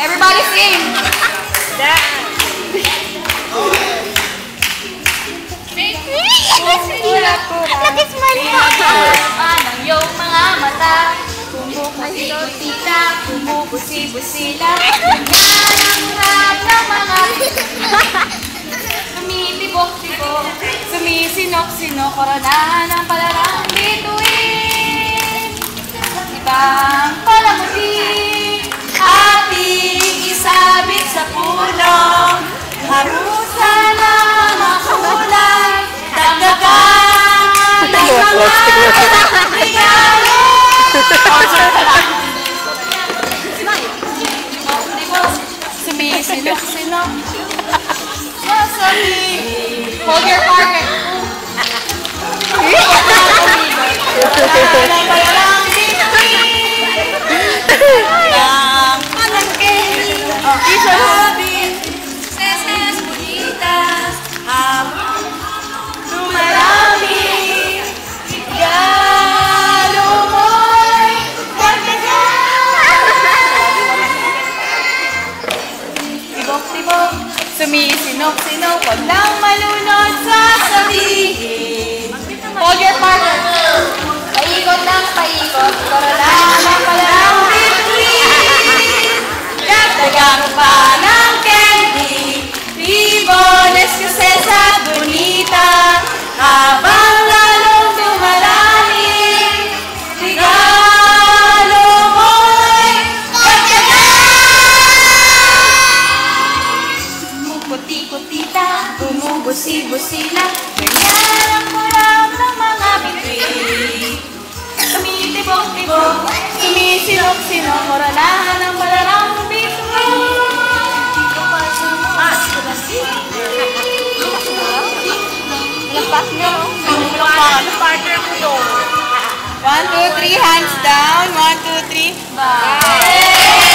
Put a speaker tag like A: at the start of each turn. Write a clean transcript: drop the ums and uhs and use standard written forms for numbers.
A: Everybody sing! Anong iyong mga mata, kumukusi-kusi ka, kumubusi-busi lang. Yan ang harap ng mga tumitibok-tibok, sumisinok-sinok, koronahan ang palarang bituin. Ibang palamuti, ating isabit sa puno, harusan ng makulay, dagdagan ng mga regalo. Sumisinok-sinok, sasabihin. Hold your partner. Seses bonitas, dumarami, regalo mo'y tibok-tibok, sumisinok-sinok, huwag lang malunod sasabihin. Hold your partner. Paikot lang, paikot, koronahan ang palarang bituin. Dagdagan pa ng candy, ribones, kases at bonita, habang lalong dumarami, regalo mo'y dagdagan. Kumukuti-kutita, kumubusi-busi lang, ganyan ang kurap ng mga bituin. Tumitibok-tibok, sumisinok-sinok, koronahan ang palarang bituin. Lampas nyo. Partner ko doon. 1, 2, 3, hands down. 1, 2, 3. Bye.